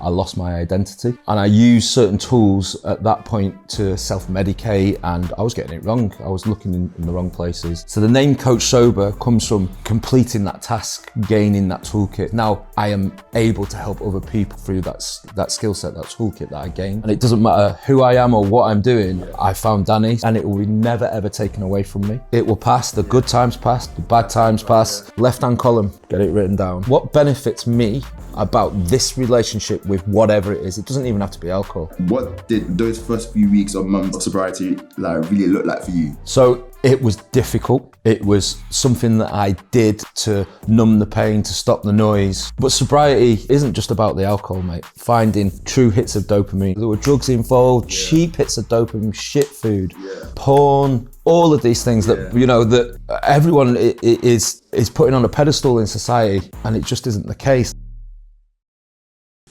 I lost my identity. And I used certain tools at that point to self-medicate, and I was getting it wrong. I was looking in the wrong places. So the name Coach Sober comes from completing that task, gaining that toolkit. Now I am able to help other people through that skill set, that toolkit that I gained. And it doesn't matter who I am or what I'm doing, I found Danny, and it will be never ever taken away from me. It will pass, the good times pass, the bad times pass. Left-hand column, get it written down. What benefits me about this relationship with whatever it is? It doesn't even have to be alcohol. What did those first few weeks or months of sobriety really look like for you? So it was difficult. It was something that I did to numb the pain, to stop the noise. But sobriety isn't just about the alcohol, mate. Finding true hits of dopamine. There were drugs involved, cheap hits of dopamine, shit food, porn, all of these things that, you know, that everyone is putting on a pedestal in society, and it just isn't the case.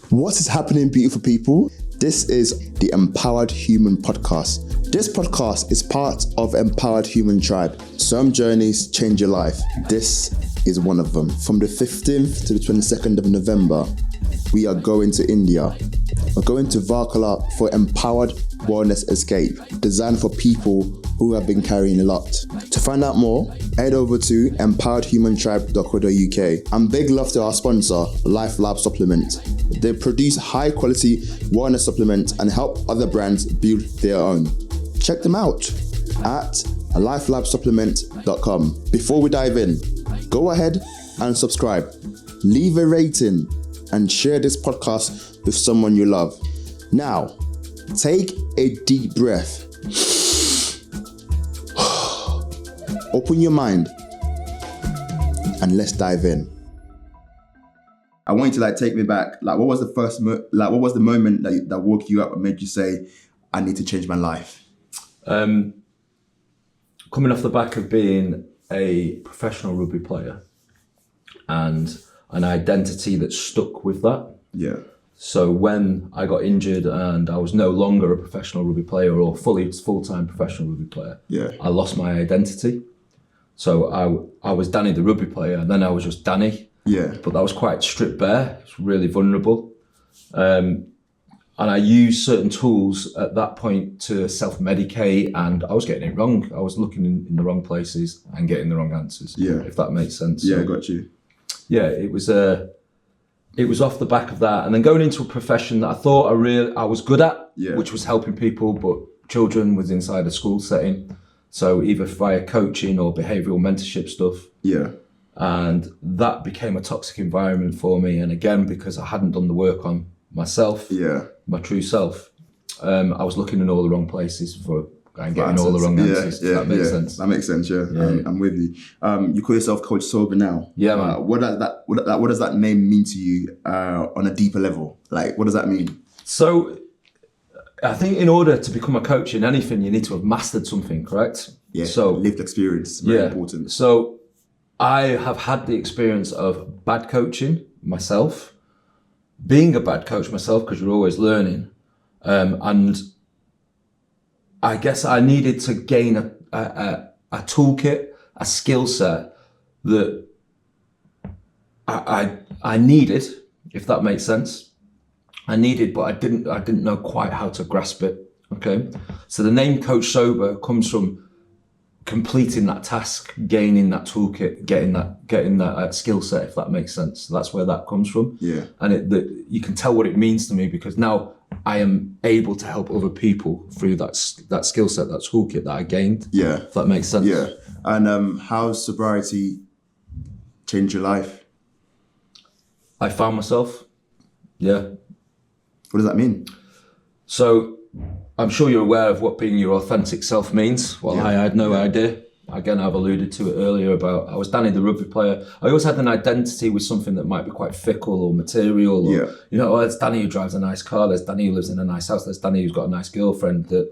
What is happening, beautiful people? This is the Empowered Human Podcast. This podcast is part of Empowered Human Tribe. Some journeys change your life. This is one of them. From the 15th to the 22nd of November, we are going to India. We're going to Varkala for Empowered Wellness Escape, designed for people who have been carrying a lot. To find out more, head over to empoweredhumantribe.co.uk. And big love to our sponsor, Life Lab Supplement. They produce high quality wellness supplements and help other brands build their own. Check them out at lifelabsupplement.com. Before we dive in, go ahead and subscribe, leave a rating, and share this podcast with someone you love. Now, take a deep breath. Open your mind and let's dive in. I want you to take me back. What was the first what was the moment that woke you up and made you say, I need to change my life? Coming off the back of being a professional rugby player and an identity that stuck with that. Yeah. So when I got injured and I was no longer a professional rugby player or full-time professional rugby player, I lost my identity. So I was Danny the rugby player, and then I was just Danny. Yeah. But that was quite stripped bare. It's really vulnerable. And I used certain tools at that point to self-medicate, and I was getting it wrong. I was looking in the wrong places and getting the wrong answers. Yeah. If that makes sense. Yeah, I got you. Yeah, it was off the back of that, and then going into a profession that I thought I was good at, which was helping people, but children was inside a school setting. So either via coaching or behavioural mentorship stuff. Yeah. And that became a toxic environment for me. And again, because I hadn't done the work on myself, my true self, I was looking in all the wrong places and getting all the wrong answers. That makes sense. That makes sense. Yeah. I'm with you. You call yourself Coach Sober now. Yeah, man. What does that name mean to you on a deeper level? What does that mean? So, I think in order to become a coach in anything, you need to have mastered something, correct? Yeah. So lived experience, very important. So I have had the experience of bad coaching myself, being a bad coach myself, because you're always learning, and I guess I needed to gain a toolkit, a skill set that I needed, if that makes sense. I needed, but I didn't know quite how to grasp it. Okay, so the name Coach Sober comes from completing that task, gaining that toolkit, getting that skill set, if that makes sense. So that's where that comes from. Yeah, and you can tell what it means to me, because now I am able to help other people through that skill set, that toolkit that I gained. Yeah, if that makes sense. Yeah, and how's sobriety changed your life? I found myself. Yeah. What does that mean? So I'm sure you're aware of what being your authentic self means. Well, I had no idea. Again, I've alluded to it earlier about I was Danny the rugby player. I always had an identity with something that might be quite fickle or material. Or, there's Danny who drives a nice car. There's Danny who lives in a nice house. There's Danny who's got a nice girlfriend. There's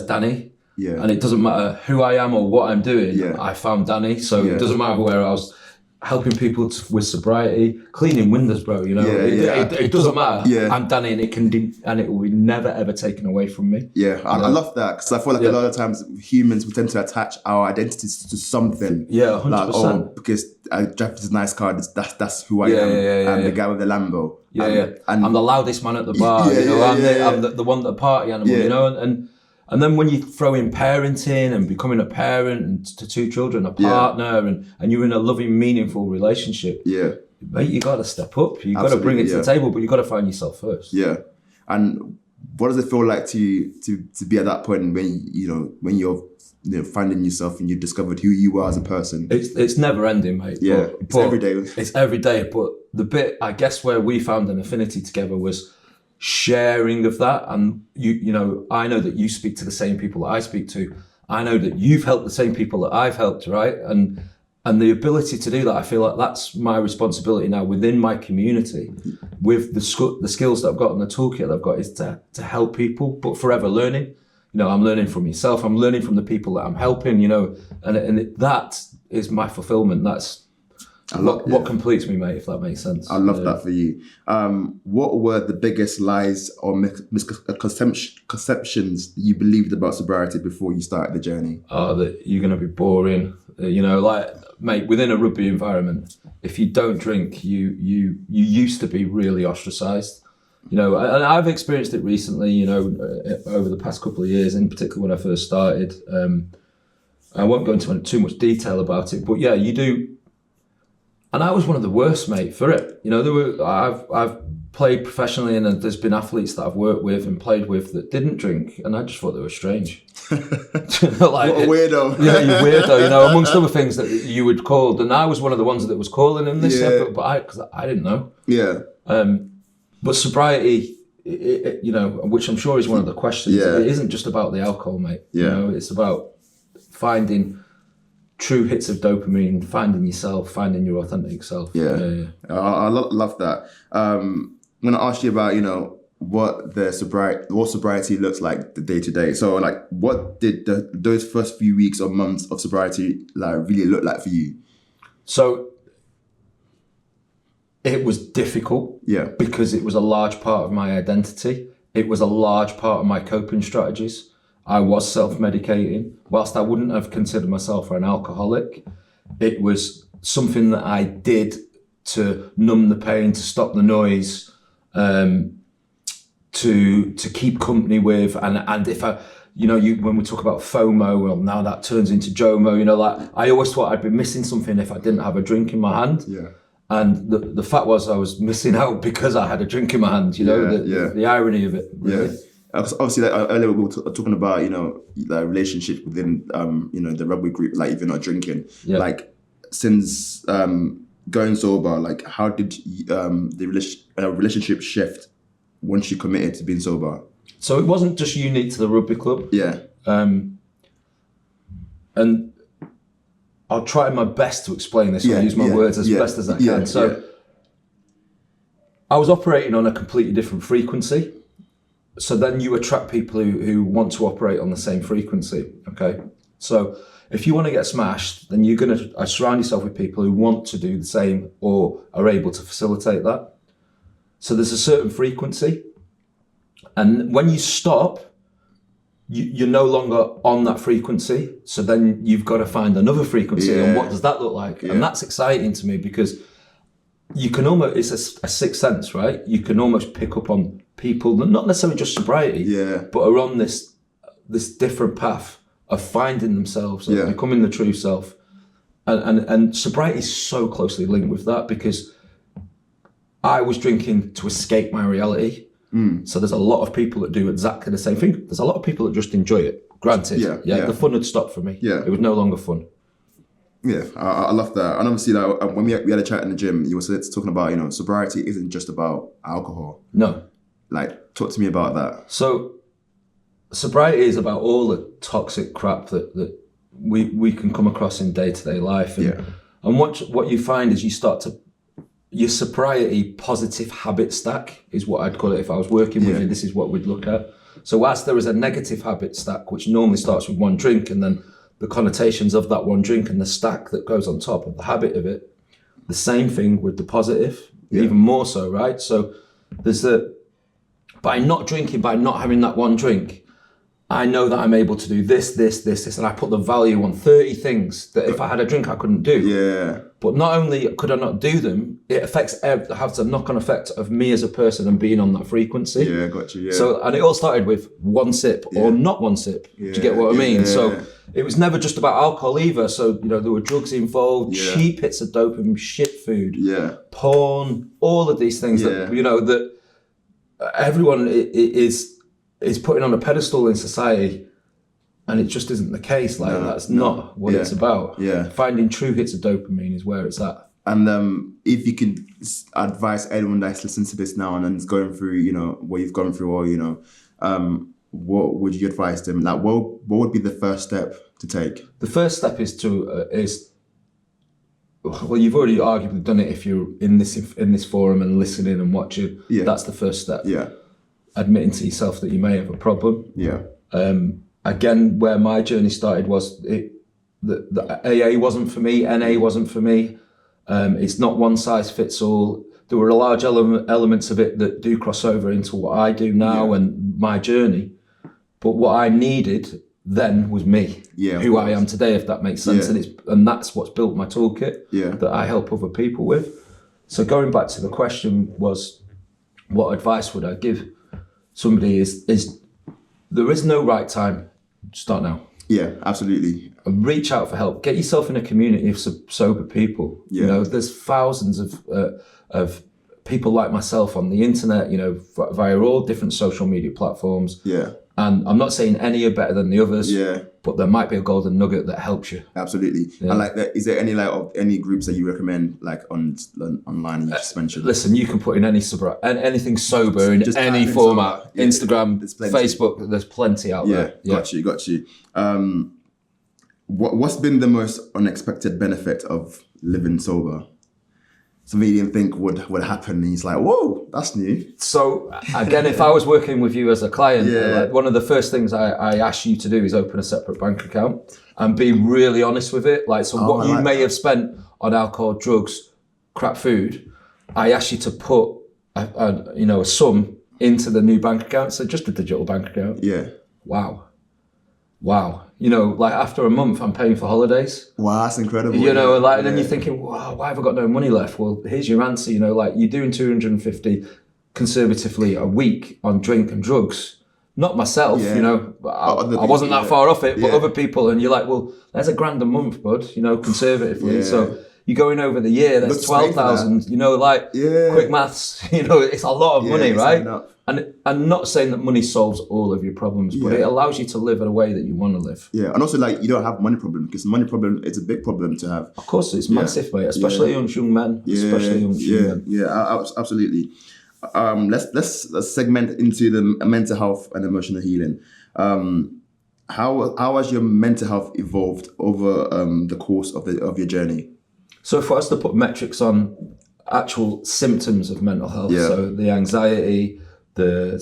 Danny. Yeah. And it doesn't matter who I am or what I'm doing. I found Danny. So it doesn't matter where I was. helping people with sobriety, cleaning windows, bro. You know, it doesn't matter. Yeah. I'm Danny, and it will be never ever taken away from me. Yeah, I love that because I feel like a lot of times humans we tend to attach our identities to something. Yeah, 100%. Like, because I drive this nice car. That's who I am. I'm the guy with the Lambo. And I'm the loudest man at the bar. I'm the one at the party animal. You know, and then when you throw in parenting and becoming a parent and to 2 children, a partner, and you're in a loving, meaningful relationship, mate, you got to step up. You got to bring it to the table, but you got to find yourself first. Yeah, and what does it feel like to be at that point when you're finding yourself and you've discovered who you are as a person? It's never ending, mate. Yeah, it's every day. It's every day. But the bit, I guess, where we found an affinity together was sharing of that. And you know, I know that you speak to the same people that I speak to. I know that you've helped the same people that I've helped, right? And the ability to do that, I feel like that's my responsibility now within my community, with the skills that I've got and the toolkit that I've got, is to help people, but forever learning. You know, I'm learning from myself. I'm learning from the people that I'm helping. You know, and that is my fulfillment. That's what completes me, mate. If that makes sense. I love that for you. What were the biggest lies or misconceptions you believed about sobriety before you started the journey? That you're going to be boring. You know, like, mate, within a rugby environment, if you don't drink, you used to be really ostracised. You know, and I've experienced it recently, you know, over the past couple of years, in particular when I first started. I won't go into too much detail about it, but yeah, you do. And I was one of the worst, mate, for it. You know, I've played professionally, and there's been athletes that I've worked with and played with that didn't drink, and I just thought they were strange. Like, what a weirdo. Yeah, you're weirdo, you know, amongst other things that you would call. And I was one of the ones that was calling him this, because I didn't know. Yeah. But sobriety, you know, which I'm sure is one of the questions, it isn't just about the alcohol, mate. Yeah. You know, it's about finding true hits of dopamine, finding yourself, finding your authentic self. Yeah. I love that. I'm going to ask you about, you know, what sobriety looks like the day to day. So, like, what did those first few weeks or months of sobriety like really look like for you? So, it was difficult. Yeah. Because it was a large part of my identity. It was a large part of my coping strategies. I was self-medicating. Whilst I wouldn't have considered myself an alcoholic, it was something that I did to numb the pain, to stop the noise, to keep company with. And if I, you know, when we talk about FOMO, well, now that turns into JOMO, you know, like, I always thought I'd be missing something if I didn't have a drink in my hand. Yeah. And the fact was I was missing out because I had a drink in my hand, you know, the irony of it. Really. Yeah. Obviously, like, earlier we were talking about, you know, the relationships within, you know, the rugby group, like, if you're not drinking. Yeah. Like, since going sober, like, how did the relationship shift once you committed to being sober? So it wasn't just unique to the rugby club. Yeah. And I'll try my best to explain this. I'll use my words as best as I can. I was operating on a completely different frequency. So then you attract people who want to operate on the same frequency, okay? So if you want to get smashed, then you're going to surround yourself with people who want to do the same or are able to facilitate that. So there's a certain frequency. And when you stop, you're no longer on that frequency. So then you've got to find another frequency. And what does that look like? And that's exciting to me because you can almost, it's a sixth sense, right? You can almost pick up on people, not necessarily just sobriety, but are on this different path of finding themselves and becoming the true self. And sobriety is so closely linked with that because I was drinking to escape my reality. So there's a lot of people that do exactly the same thing. There's a lot of people that just enjoy it. Granted, the fun had stopped for me. Yeah. It was no longer fun. Yeah, I love that. And obviously, like, when we had a chat in the gym, you were talking about, you know, sobriety isn't just about alcohol. No. Like, talk to me about that. So, sobriety is about all the toxic crap that we can come across in day-to-day life. And what you find is your sobriety positive habit stack is what I'd call it. If I was working with you, this is what we'd look at. So whilst there is a negative habit stack, which normally starts with one drink and then the connotations of that one drink and the stack that goes on top of the habit of it, The same thing with the positive, even more so, right? So there's by not drinking, by not having that one drink, I know that I'm able to do this, and I put the value on 30 things that if I had a drink, I couldn't do. Yeah. But not only could I not do them, it has a knock-on effect of me as a person and being on that frequency. Yeah, got you, yeah. So, and it all started with one sip or not one sip. Do you get what I mean? Yeah. So it was never just about alcohol either. So, there were drugs involved, cheap hits of dopamine, shit food, porn, all of these things that, that everyone is putting on a pedestal in society, and it just isn't the case. That's not what it's about. Yeah. Finding true hits of dopamine is where it's at. And if you could advise anyone that's listening to this now and is going through, what you've gone through, or what would you advise them? Like, what would be the first step to take? The first step is well, you've already arguably done it if you're in this forum and listening and watching. Yeah. That's the first step. Yeah. Admitting to yourself that you may have a problem. Yeah. Again, where my journey started was the AA wasn't for me, NA wasn't for me. It's not one size fits all. There were large elements of it that do cross over into what I do now and my journey. But what I needed then was me, who I am today, if that makes sense. Yeah. And that's what's built my toolkit that I help other people with. So going back to the question was, what advice would I give somebody is there is no right time. Start now. Yeah, absolutely. Reach out for help. Get yourself in a community of sober people. Yeah. There's thousands of people like myself on the internet, via all different social media platforms. Yeah. And I'm not saying any are better than the others. Yeah. But there might be a golden nugget that helps you. Absolutely. Yeah. And is there any groups that you recommend online you just mentioned? Listen, you can put in anything sober in just any format. Yeah. Instagram, Facebook, there's plenty out there. Yeah, got you. What's been the most unexpected benefit of living sober? Something you didn't think would happen, and he's like, whoa, that's new. So again, if I was working with you as a client, one of the first things I ask you to do is open a separate bank account and be really honest with it. What you may have spent on alcohol, drugs, crap food, I ask you to put a sum into the new bank account. So just a digital bank account. Yeah. Wow. After a month, I'm paying for holidays. Wow, that's incredible. And then you're thinking, wow, why have I got no money left? Well, here's your answer. You're doing 250 conservatively a week on drink and drugs. Not myself, I wasn't that far off it, but other people. And you're like, well, there's $1,000 a month, bud, conservatively. Yeah. So you're going over the year, that's 12,000, quick maths, it's a lot of money, right? And I'm not saying that money solves all of your problems, but it allows you to live in a way that you want to live. Yeah, and also you don't have money problem, because money problem, it's a big problem to have. Of course, it's massive, mate, especially amongst young men. Yeah, absolutely. Let's segment into the mental health and emotional healing. How has your mental health evolved over the course of your journey? So for us to put metrics on actual symptoms of mental health, so the anxiety, the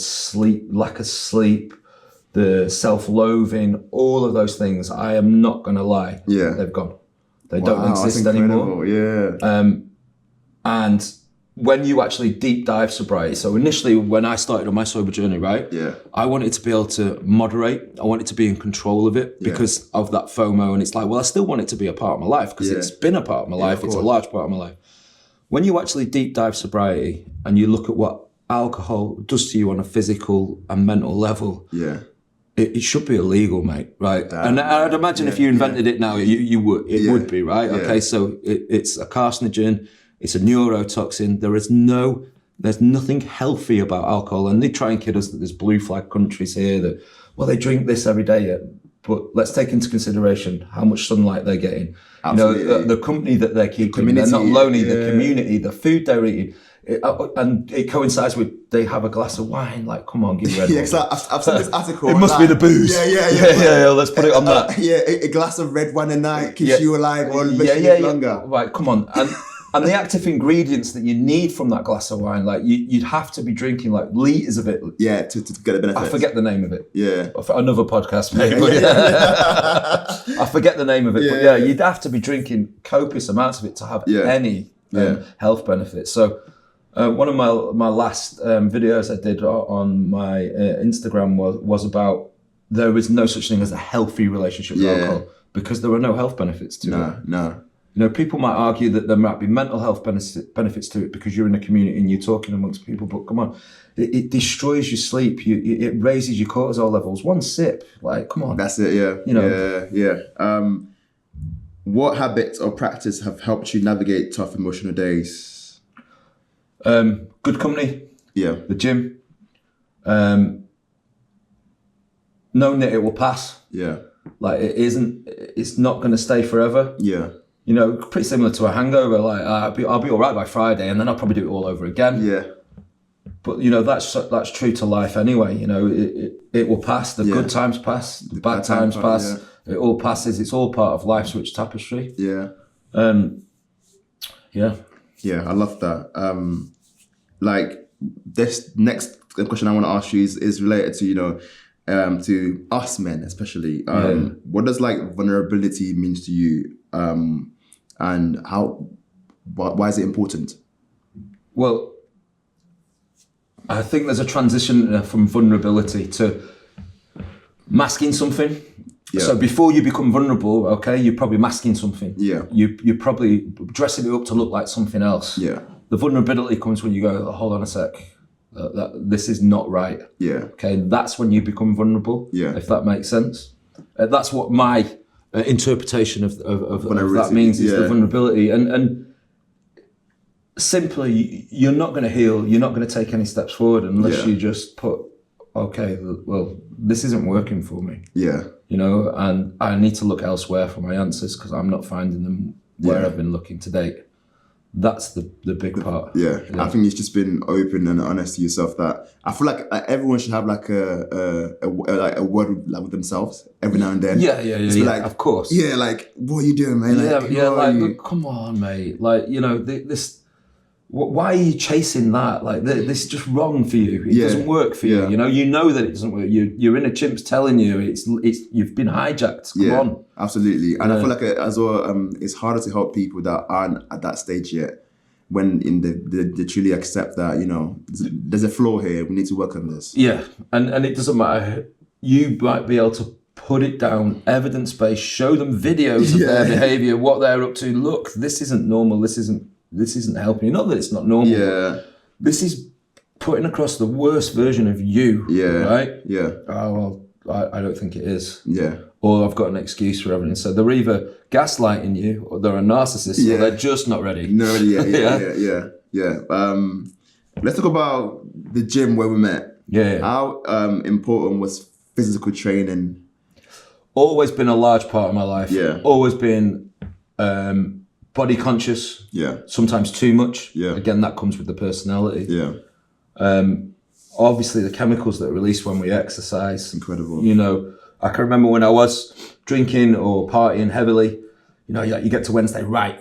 lack of sleep, the self-loathing, all of those things, I am not going to lie, they've gone. They don't exist anymore. Yeah. And when you actually deep dive sobriety, so initially when I started on my sober journey, right? Yeah. I wanted to be able to moderate. I wanted to be in control of it because of that FOMO. And it's like, well, I still want it to be a part of my life because it's been a part of my life. It's a large part of my life. When you actually deep dive sobriety and you look at what alcohol does to you on a physical and mental level, it should be illegal, mate, right? Damn, and I'd imagine if you invented it now, you would. It would be, right? Yeah. Okay, so it's a carcinogen, it's a neurotoxin. There's nothing healthy about alcohol, and they try and kid us that there's blue flag countries here that, well, they drink this every day. But let's take into consideration how much sunlight they're getting. Absolutely. The company that they're keeping, they're not lonely. The community, the food they're eating. And it coincides with they have a glass of wine. Like, come on, give me red wine. I've seen this article. It must be the booze. Yeah. Let's put it on that. A glass of red wine a night keeps you alive or live longer. Right, come on. And the active ingredients that you need from that glass of wine, like you'd have to be drinking like litres of it. Yeah, to get the benefits. I forget the name of it. Yeah. Another podcast, maybe. I forget the name of it. But you'd have to be drinking copious amounts of it to have any health benefits. So one of my last videos I did on my Instagram was about there is no such thing as a healthy relationship with alcohol because there are no health benefits to it. No. You know, people might argue that there might be mental health benefits to it because you're in a community and you're talking amongst people, but come on, it destroys your sleep. It raises your cortisol levels. One sip, like, come on. That's it, yeah. You know. Yeah. What habits or practice have helped you navigate tough emotional days? Good company. Yeah. The gym. Knowing that it will pass. Yeah. Like it's not going to stay forever. Yeah. You know, pretty similar to a hangover. Like I'll be all right by Friday, and then I'll probably do it all over again. Yeah. But you know that's true to life anyway. You know, it will pass. The good times pass. The bad times pass. Yeah. It all passes. It's all part of life's rich tapestry. Yeah. Yeah. Yeah, I love that. Like this next question I want to ask you is related to, you know, to us men especially. What does like vulnerability means to you? And why is it important? Well, I think there's a transition from vulnerability to masking something. Yeah. So before you become vulnerable, okay, you're probably masking something. Yeah. You're probably dressing it up to look like something else. Yeah. The vulnerability comes when you go, oh, hold on a sec, this is not right. Yeah. Okay, that's when you become vulnerable. Yeah. If that makes sense. That's what my interpretation of that means is the vulnerability. And simply, you're not going to heal. You're not going to take any steps forward unless you just put, okay, well, this isn't working for me. Yeah. You know, and I need to look elsewhere for my answers because I'm not finding them where I've been looking to date. That's the big part. Yeah. I think it's just been open and honest to yourself. That I feel like everyone should have like a word with themselves every now and then. Yeah. Like, of course. Yeah, like, what are you doing, man? Like, come on, mate. Like, you know, this. Why are you chasing that? Like, this is just wrong for you. It doesn't work for you. You know that it doesn't work. You're in a chimp's telling you it's you've been hijacked. Come on. Absolutely. And I feel like as well, it's harder to help people that aren't at that stage yet. When they truly accept that, you know, there's a flaw here. We need to work on this. Yeah, and it doesn't matter. You might be able to put it down, evidence-based, show them videos of their behaviour, what they're up to. Look, this isn't normal. This isn't helping you. Not that it's not normal. Yeah. This is putting across the worst version of you. Yeah. Right? Yeah. Oh, well, I don't think it is. Yeah. Or I've got an excuse for everything. So they're either gaslighting you, or they're a narcissist, or they're just not ready. No, yeah. Let's talk about the gym where we met. Yeah. How important was physical training? Always been a large part of my life. Yeah. Always been body conscious. Yeah. Sometimes too much. Yeah. Again, that comes with the personality. Yeah. Obviously, the chemicals that are released when we exercise. Incredible. You know, I can remember when I was drinking or partying heavily, you know, you get to Wednesday, right,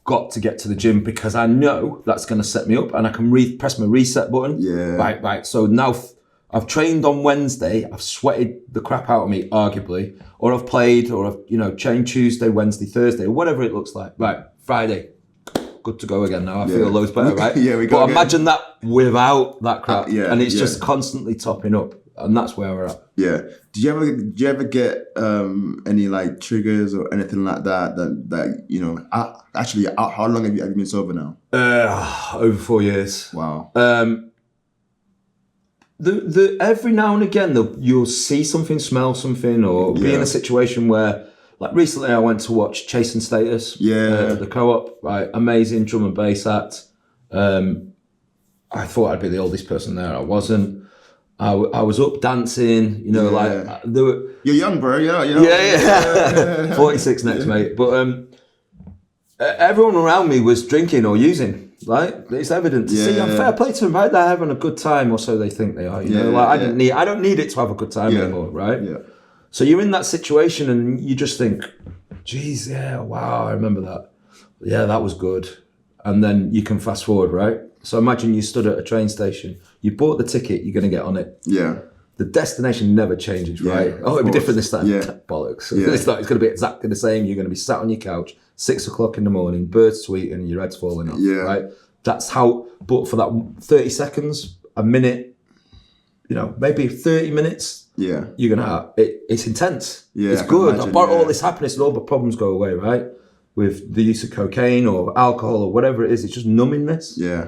got to get to the gym because I know that's going to set me up and I can press my reset button. Yeah. Right. So now I've trained on Wednesday, I've sweated the crap out of me, arguably, or I've played, or I've, you know, trained Tuesday, Wednesday, Thursday, whatever it looks like. Right, Friday, good to go again now. I feel loads better, right? We got. But imagine that without that crap, and it's just constantly topping up, and that's where we're at. Yeah. Do you ever get any like triggers or anything like that you know? Actually, how long have you been sober now? Over 4 years. Wow. The every now and again you'll see something, smell something, or be in a situation where, like recently, I went to watch Chase and Status. Yeah. The Co-op, right? Amazing drum and bass act. I thought I'd be the oldest person there. I wasn't. I was up dancing, you know, like there were. You're young, bro. Yeah. 46 next, mate. But everyone around me was drinking or using. Right, it's evident to see. I'm fair play to them, right? They're having a good time, or so they think they are. You know, like I don't need it to have a good time anymore, right? Yeah. So you're in that situation, and you just think, "Geez, wow, I remember that. Yeah, that was good." And then you can fast forward, right? So imagine you stood at a train station, you bought the ticket, you're going to get on it. Yeah. The destination never changes, right? Oh, it'll be different this time. Yeah. Bollocks. Yeah. It's going to be exactly the same. You're going to be sat on your couch 6 o'clock in the morning, birds tweeting and your head's falling off, Yeah. right? That's how, but for that 30 seconds, a minute, you know, maybe 30 minutes, Yeah. you're going to have, it's intense. Yeah, it's I can good. imagine, About all yeah. this happiness and all the problems go away, right? With the use of cocaine or alcohol or whatever it is, it's just numbingness. Yeah.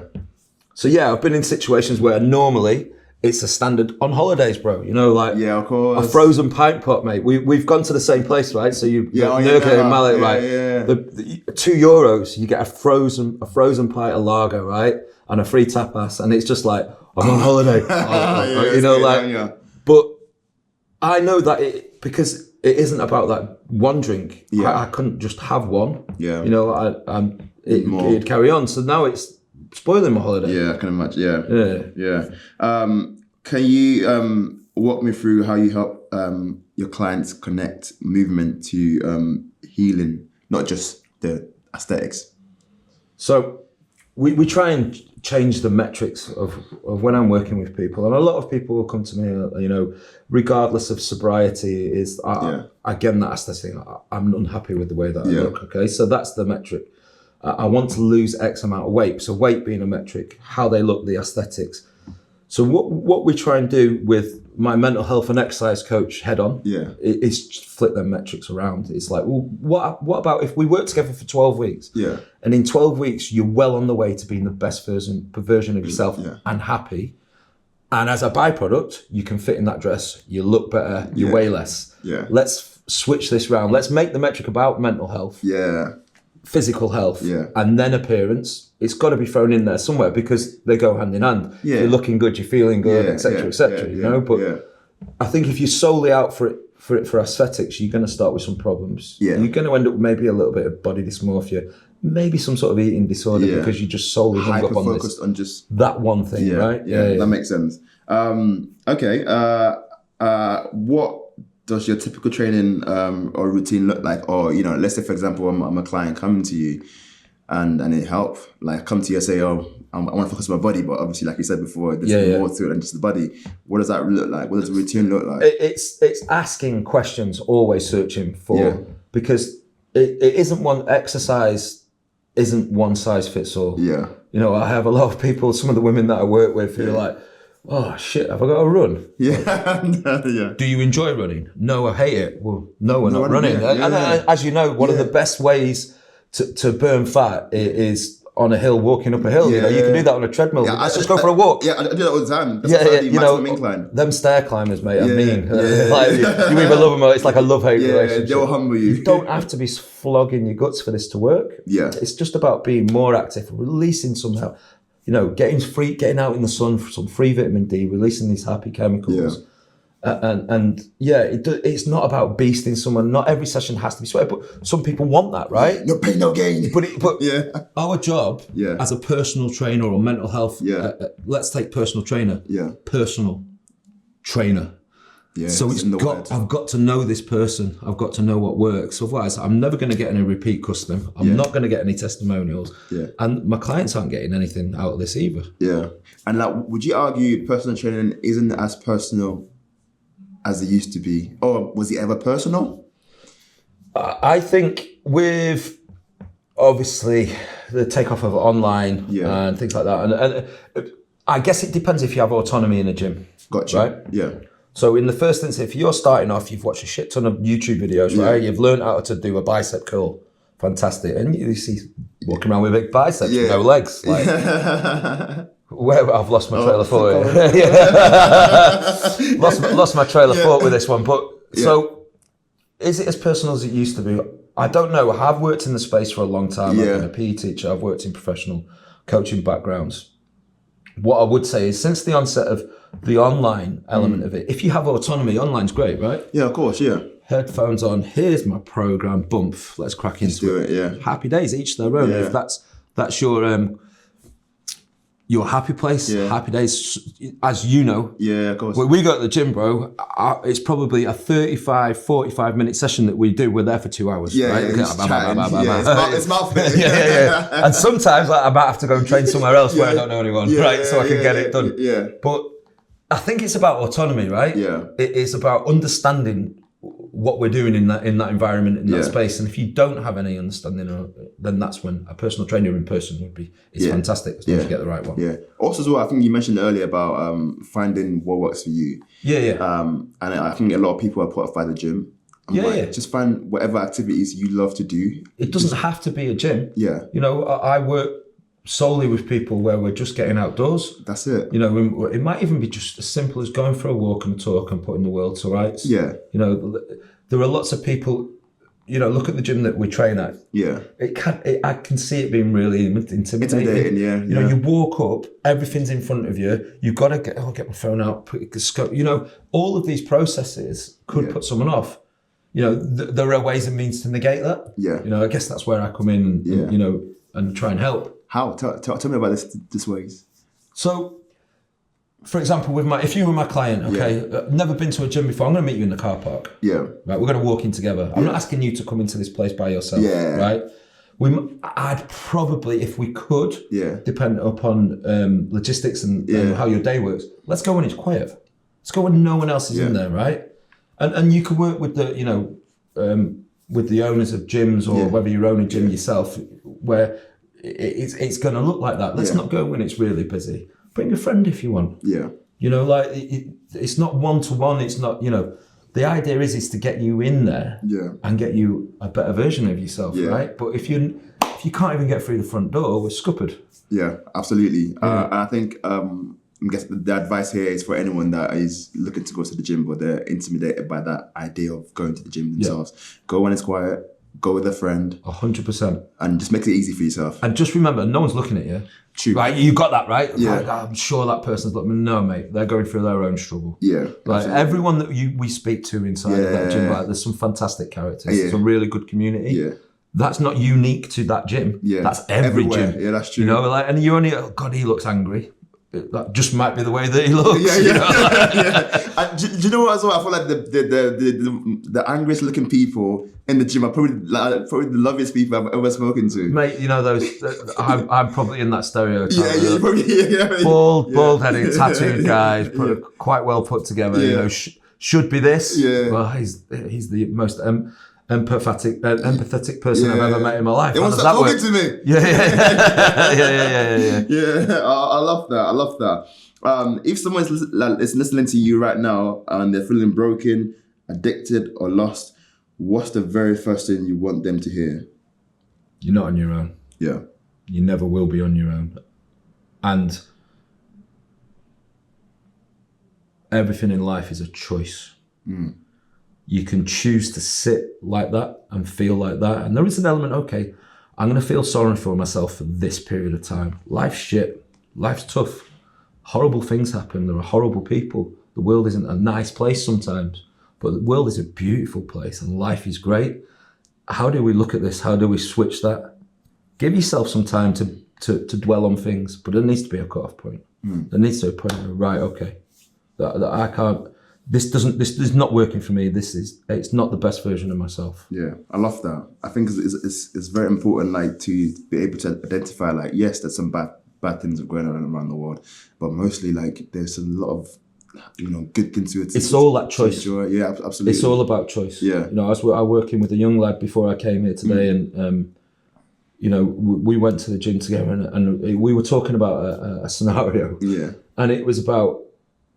So yeah, I've been in situations where normally it's a standard on holidays, bro. You know, like Yeah, of course. a frozen pint pot, mate. We've gone to the same place, right? So you Nurka and Mallet, right? Yeah. The €2, you get a frozen pint of lager, right? And a free tapas, and it's just like I'm on holiday. You know, like. But I know that because it isn't about that one drink. Yeah. I couldn't just have one. Yeah. You know, it'd carry on. So now it's spoiling my holiday. Yeah, I can imagine. Yeah. Can you walk me through how you help your clients connect movement to healing, not just the aesthetics? So we try and change the metrics of when I'm working with people, and a lot of people will come to me, you know, regardless of sobriety, is again that aesthetic. I'm unhappy with the way that I look. Okay, so that's the metric. I want to lose X amount of weight. So weight being a metric, how they look, the aesthetics. So what we try and do with my mental health and exercise coach head on is just flip them metrics around. It's like, well, what about if we work together for 12 weeks? Yeah. And in 12 weeks, you're well on the way to being the best version of yourself and happy. And as a byproduct, you can fit in that dress, you look better, you weigh less. Yeah. Let's switch this round. Let's make the metric about mental health. Yeah. Physical health and then appearance. It's got to be thrown in there somewhere because they go hand in hand. Yeah. You're looking good, you're feeling good, etc. You know, but I think if you're solely out for aesthetics, you're going to start with some problems. Yeah. You're going to end up maybe a little bit of body dysmorphia, maybe some sort of eating disorder because you just solely hung up on this. On just that one thing, right? Yeah, that makes sense. Okay. What does your typical training or routine look like? Or, you know, let's say, for example, I'm a client coming to you and it help. Like, come to you and say, oh, I want to focus on my body, but obviously, like you said before, there's more to it than just the body. What does that look like? What does the routine look like? It's asking questions, always searching for, because it isn't one exercise, isn't one size fits all. Yeah. You know, I have a lot of people, some of the women that I work with who are like, oh shit, have I got to run? Yeah. Do you enjoy running? No, I hate it. Well, no, we're not running. And as you know, one of the best ways to burn fat is on a hill, walking up a hill. You know, you can do that on a treadmill. Let's just go for a walk. Yeah, I do that all the time. That's you know, incline. Them stair climbers, mate, I mean. Like, you either love them or it's like a love-hate relationship. They'll humble you. You don't have to be flogging your guts for this to work. Yeah. It's just about being more active, releasing some, you know, getting out in the sun for some free vitamin D, releasing these happy chemicals. It's not about beasting someone. Not every session has to be sweaty, but some people want that, right? No pain, no gain. But our job as a personal trainer or mental health, let's take personal trainer. Yeah. Personal trainer. Yeah, so I've got to know this person. I've got to know what works. Otherwise, I'm never going to get any repeat custom. I'm not going to get any testimonials. Yeah. And my clients aren't getting anything out of this either. Yeah. And like, would you argue personal training isn't as personal as it used to be? Or was it ever personal? I think with obviously the takeoff of online and things like that. And I guess it depends if you have autonomy in a gym. Gotcha. Right? Yeah. So in the first instance, if you're starting off, you've watched a shit ton of YouTube videos, right? You've learned how to do a bicep curl. Fantastic. And you see walking around with big biceps, no legs. Like, where I've lost my trail of thought. lost my trail of thought with this one. But so is it as personal as it used to be? I don't know. I have worked in the space for a long time. I've been a PE teacher. I've worked in professional coaching backgrounds. What I would say is since the onset of the online element of it, if you have autonomy, online's great, right? Yeah, of course, yeah. Headphones on, here's my program, bump, let's crack into it. Yeah. Happy days, each their own. If that's your happy place, happy days, as you know. Yeah, of course. When we go to the gym, bro, it's probably a 35, 45-minute session that we do. We're there for 2 hours, right? It's mouthful. And sometimes I might have to go and train somewhere else where I don't know anyone, right? So I can get it done. Yeah. But I think it's about autonomy, right? Yeah. It's about understanding what we're doing in that environment, in that space. And if you don't have any understanding, then that's when a personal trainer in person is fantastic, as long as you get the right one. Yeah. Also as well, I think you mentioned earlier about finding what works for you. And I think a lot of people are put off by the gym. Just find whatever activities you love to do. It doesn't have to be a gym. Yeah. You know, I work solely with people where we're just getting outdoors. That's it. You know, it might even be just as simple as going for a walk and a talk and putting the world to rights. Yeah. You know, there are lots of people, you know, look at the gym that we train at. Yeah. I can see it being really intimidating. Yeah. You know, you walk up, everything's in front of you. You've got to get my phone out, put the scope. You know, all of these processes could put someone off. You know, there are ways and means to negate that. Yeah. You know, I guess that's where I come in and you know, and try and help. How? Tell me about this ways. So, for example, if you were my client, okay, never been to a gym before, I'm going to meet you in the car park. Yeah. Right, we're going to walk in together. I'm not asking you to come into this place by yourself. Yeah. Right. I'd probably, if we could, depend upon logistics and how your day works. Let's go when it's quiet. Let's go when no one else is in there, right? And you can work with the, you know, with the owners of gyms or whether you own a gym yourself, where it's going to look like that. Let's not go when it's really busy. Bring a friend if you want. Yeah. You know, like it's not one-to-one. It's not, you know, the idea is to get you in there and get you a better version of yourself, right? But if you can't even get through the front door, we're scuppered. Yeah, absolutely. And I think I guess the advice here is for anyone that is looking to go to the gym, but they're intimidated by that idea of going to the gym themselves. Go when it's quiet. Go with a friend. 100%. And just make it easy for yourself. And just remember, no one's looking at you. True. Right? You got that, right? Yeah. Like, I'm sure that person's looking. No, mate. They're going through their own struggle. Yeah. Like everyone that we speak to inside of that gym, like, there's some fantastic characters. It's a really good community. Yeah. That's not unique to that gym. Yeah. That's every gym. Yeah, that's true. You know, like, and you only, oh God, he looks angry. That just might be the way that he looks. Yeah. You know? And do you know what as well? I feel like the angriest looking people in the gym are probably the loveliest people I've ever spoken to. Mate, you know those. I'm probably in that stereotype. Yeah, probably. Bald-headed, tattooed guys, quite well put together. You know, should be this. Yeah. Well, he's the most empathetic person I've ever met in my life. They want to start talking to me. Yeah. Yeah, I love that. If someone is listening to you right now and they're feeling broken, addicted, or lost, what's the very first thing you want them to hear? You're not on your own. Yeah. You never will be on your own. And everything in life is a choice. You can choose to sit like that and feel like that. And there is an element, okay, I'm going to feel sorry for myself for this period of time. Life's shit. Life's tough. Horrible things happen. There are horrible people. The world isn't a nice place sometimes, but the world is a beautiful place and life is great. How do we look at this? How do we switch that? Give yourself some time to dwell on things, but there needs to be a cut-off point. There needs to be a point where, right, okay, that I can't, this is not working for me. It's not the best version of myself. Yeah, I love that. I think it's very important, like, to be able to identify, like, yes, there's some bad things going on around the world, but mostly, like, there's a lot of, you know, good things to it. It's all that choice. Yeah, absolutely. It's all about choice. Yeah. You know, I was working with a young lad before I came here today, and you know, we went to the gym together, and we were talking about a scenario. Yeah. And it was about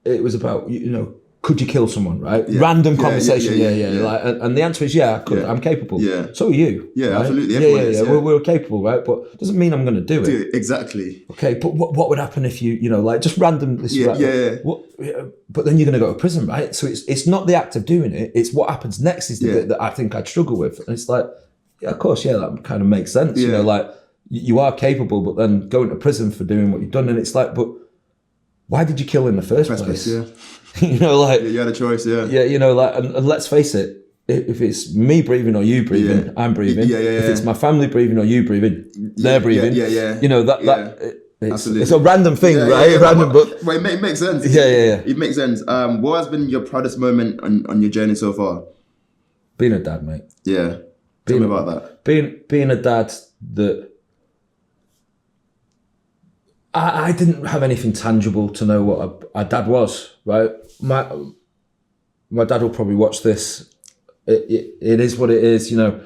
you know, could you kill someone, right? Yeah. Random conversation. Yeah. Like, and the answer is I could. Yeah. I'm capable. Yeah. So are you. Yeah, right? Absolutely. Yeah. We're capable, right? But doesn't mean I'm going to do it. Exactly. Okay, but what would happen if you know, like, just random this? But then you're going to go to prison, right? So it's not the act of doing it. It's what happens next is the bit that I think I'd struggle with. And it's like, yeah, of course, that kind of makes sense. You know, like, you are capable, but then going to prison for doing what you've done, and it's like, but why did you kill in the first place? Yeah. You know, like, you had a choice. Yeah, you know, like, and let's face it, if it's me breathing or you breathing, I'm breathing. If it's my family breathing or you breathing, they're breathing. You know, it's a random thing, right? Random, but it makes sense. Yeah. It makes sense. What has been your proudest moment on your journey so far? Being a dad, mate. Yeah. Tell me about that. Being a dad that I didn't have anything tangible to know what a dad was, right? My dad will probably watch this it is what it is. You know,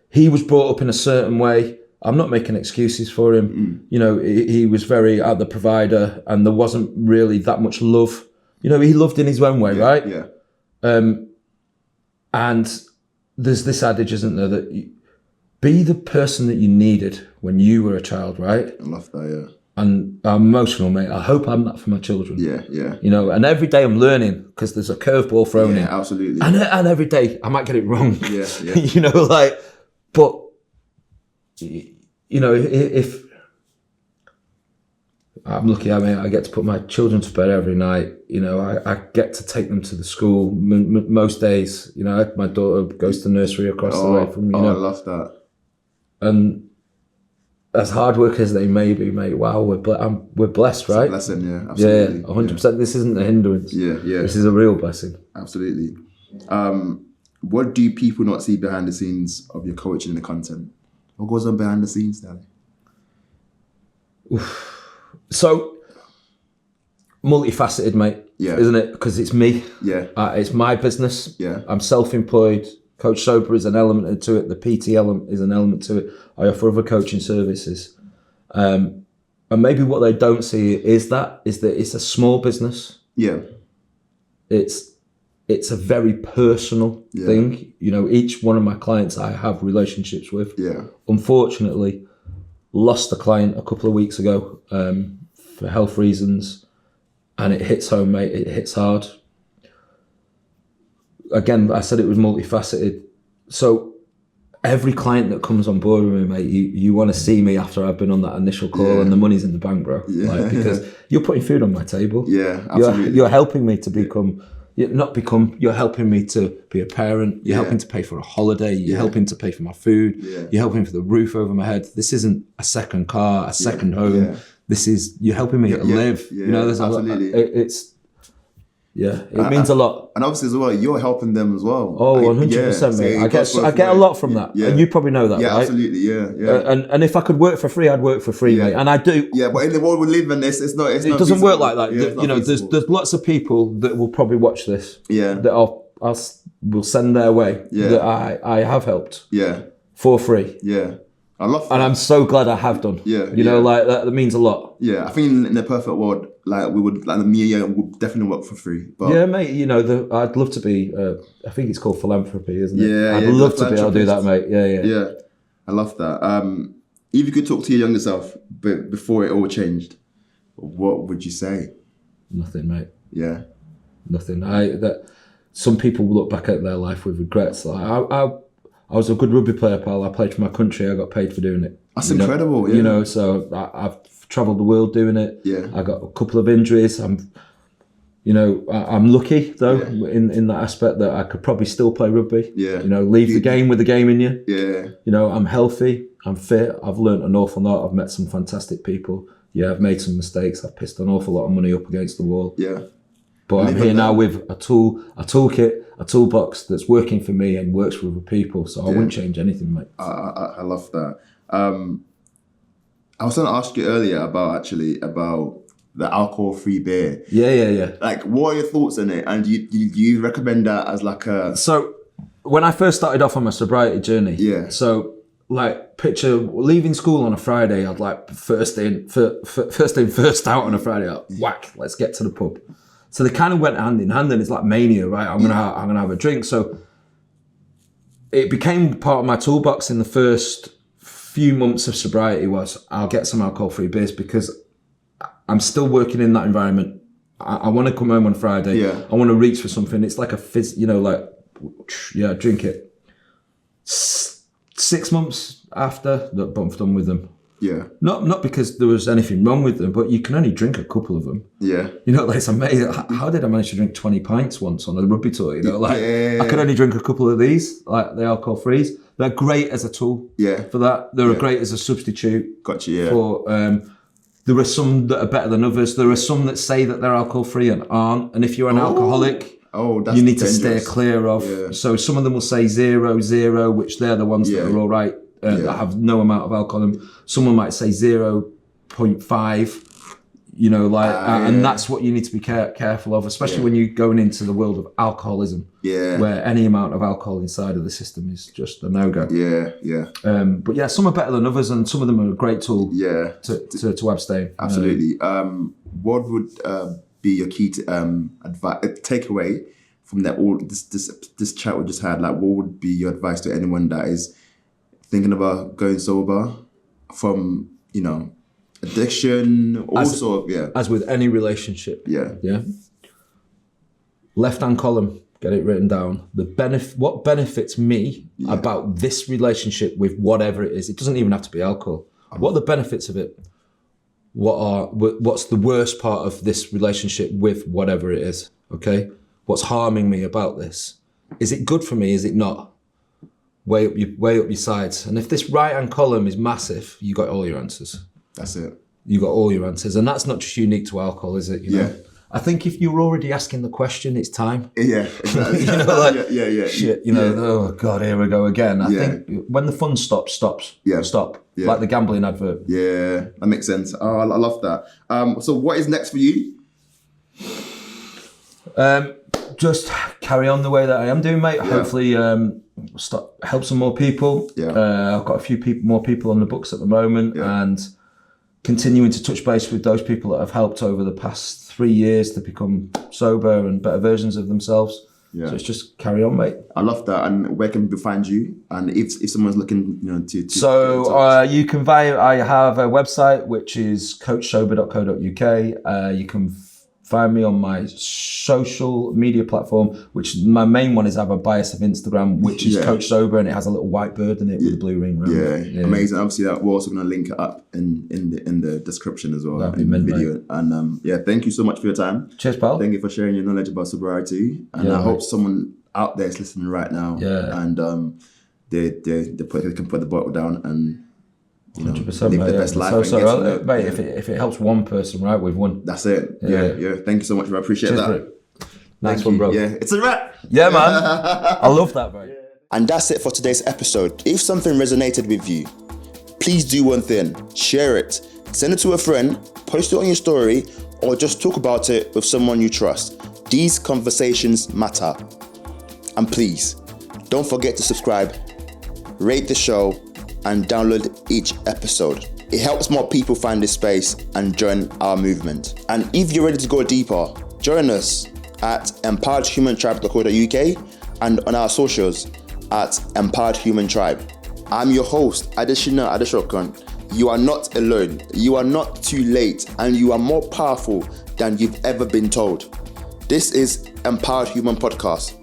he was brought up in a certain way. I'm not making excuses for him. You know, he was very the provider, and there wasn't really that much love. You know, he loved in his own way, right? Yeah. And there's this adage, isn't there, that be the person that you needed when you were a child, right? I love that, yeah. And I'm emotional, mate. I hope I'm that for my children. Yeah. You know, and every day I'm learning because there's a curveball thrown in. Yeah, absolutely. And every day I might get it wrong. Yeah. You know, like, but, you know, if I'm lucky, I get to put my children to bed every night. You know, I get to take them to the school most days. You know, my daughter goes to nursery across the way from, you know. I love that. And as hard work as they may be, mate, wow, we're blessed, right? It's a blessing, yeah, absolutely. Yeah, 100%. Yeah. This isn't a hindrance. Yeah. This is a real blessing. Absolutely. What do people not see behind the scenes of your coaching and the content? What goes on behind the scenes, Danny? So, multifaceted, mate. Yeah. Isn't it? Because it's me. Yeah. It's my business. Yeah. I'm self-employed. Coach Sober is an element to it. The PT element is an element to it. I offer other coaching services. And maybe what they don't see is that it's a small business. Yeah. It's a very personal thing. You know, each one of my clients I have relationships with. Yeah. Unfortunately, lost a client a couple of weeks ago for health reasons, and it hits home, mate. It hits hard. Again, I said it was multifaceted. So every client that comes on board with me, mate, you want to see me after I've been on that initial call and the money's in the bank, bro. Yeah. Like, because you're putting food on my table. Yeah, absolutely. You're helping me to become, you're helping me to be a parent. You're helping to pay for a holiday. You're helping to pay for my food. Yeah. You're helping for the roof over my head. This isn't a second car, a second home. Yeah. This is, you're helping me to live. Yeah, you know, there's absolutely. It means a lot. And obviously as well, you're helping them as well. Oh, 100%, mate. I get a lot from that. Yeah. And you probably know that, right? Yeah, absolutely, yeah. And if I could work for free, I'd work for free, mate. And I do. Yeah, but in the world we live in, it doesn't work like that. Yeah, you know, there's lots of people that will probably watch this. Yeah. That will send their way. Yeah. That I have helped. Yeah. For free. Yeah. I love that. And I'm so glad I have done. Yeah. You know, like that means a lot. Yeah. I think in the perfect world, like we would, like me, would definitely work for free. But yeah, mate. You know, I'd love to be. I think it's called philanthropy, isn't it? Yeah. I'd love to be able to do that, mate. Yeah. Yeah. I love that. If you could talk to your younger self, but before it all changed, what would you say? Nothing, mate. Yeah. Nothing. Some people look back at their life with regrets. Like I was a good rugby player, pal. I played for my country. I got paid for doing it. That's incredible. Yeah. You know, so I've travelled the world doing it. Yeah. I got a couple of injuries. I'm lucky though in that aspect that I could probably still play rugby. Yeah. You know, leave the game with the game in you. Yeah. You know, I'm healthy. I'm fit. I've learnt an awful lot. I've met some fantastic people. Yeah, I've made some mistakes. I've pissed an awful lot of money up against the wall. Yeah. But I'm here now with a toolkit, a toolbox that's working for me and works for other people. So I wouldn't change anything, mate. I love that. I was going to ask you earlier about the alcohol-free beer. Yeah. Like, what are your thoughts on it? And do you recommend that as like a... So when I first started off on my sobriety journey, so like picture leaving school on a Friday, I'd like first in, first out on a Friday, like, whack, let's get to the pub. So they kind of went hand in hand, and it's like mania, right? I'm gonna have a drink. So it became part of my toolbox in the first few months of sobriety. Was I'll get some alcohol-free beers because I'm still working in that environment. I want to come home on Friday. Yeah. I want to reach for something. It's like a drink it. 6 months after, look, I'm done with them. Yeah. Not because there was anything wrong with them, but you can only drink a couple of them. Yeah. You know, like, it's amazing. How did I manage to drink 20 pints once on a rugby tour? You know, like, I could only drink a couple of these, like the alcohol-frees. They're great as a tool for that. They're great as a substitute. Gotcha, yeah. For, there are some that are better than others. There are some that say that they're alcohol-free and aren't. And if you're an alcoholic, that's you need to dangerous. stay clear of. Yeah. So some of them will say 0.0, which they're the ones that are all right. That have no amount of alcohol in them. Someone might say 0.5. You know, like, and that's what you need to be careful of, especially when you're going into the world of alcoholism, where any amount of alcohol inside of the system is just a no-go. But yeah, some are better than others, and some of them are a great tool to abstain. Absolutely. What would be your key takeaway from that? All this chat we just had. Like, what would be your advice to anyone that is thinking about going sober from, you know, addiction, also, as with any relationship. Left-hand column, get it written down. What benefits me about this relationship with whatever it is. It doesn't even have to be alcohol. What are the benefits of it? What's the worst part of this relationship with whatever it is? Okay, what's harming me about this? Is it good for me? Is it not? Weigh up your sides. And if this right-hand column is massive, you got all your answers. That's it. You got all your answers, and that's not just unique to alcohol, is it? You know? I think if you're already asking the question, it's time. Yeah, exactly. You know, like shit. You know, oh god, here we go again. I think when the fun stops. Stop. Yeah. Like the gambling advert. Yeah, that makes sense. Oh, I love that. So what is next for you? Just carry on the way that I am doing, mate. Hopefully, help some more people. I've got a few more people on the books at the moment, and continuing to touch base with those people that have helped over the past 3 years to become sober and better versions of themselves. So it's just carry on, mate. I love that. And where can people find you? And if someone's looking, you know, to you can I have a website which is coachsober.co.uk. You can find me on my social media platform, which my main one is I have a bias of Instagram, which is Coach Sober, and it has a little white bird in it with a blue ring around it. Amazing. Obviously, we're also going to link it up in the description as well. That'd be mint, video. Mate. And thank you so much for your time. Cheers, pal. Thank you for sharing your knowledge about sobriety. And I hope someone out there is listening right now. And they can put the bottle down and, you know, 100%, live the best life. Mate, if it helps one person, right, we've won. That's it. Yeah. Thank you so much, bro. I appreciate that. Nice one, bro. Yeah, it's a wrap. Yeah, man. I love that, bro. And that's it for today's episode. If something resonated with you, please do one thing. Share it. Send it to a friend, post it on your story, or just talk about it with someone you trust. These conversations matter. And please, don't forget to subscribe, rate the show, and download each episode. It helps more people find this space and join our movement. And if you're ready to go deeper, join us at empoweredhumantribe.co.uk and on our socials at Empowered Human Tribe. I'm your host, Adeshina Adeshokon. You are not alone, you are not too late, and you are more powerful than you've ever been told. This is Empowered Human Podcast.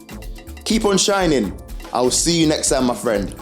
Keep on shining. I will see you next time, my friend.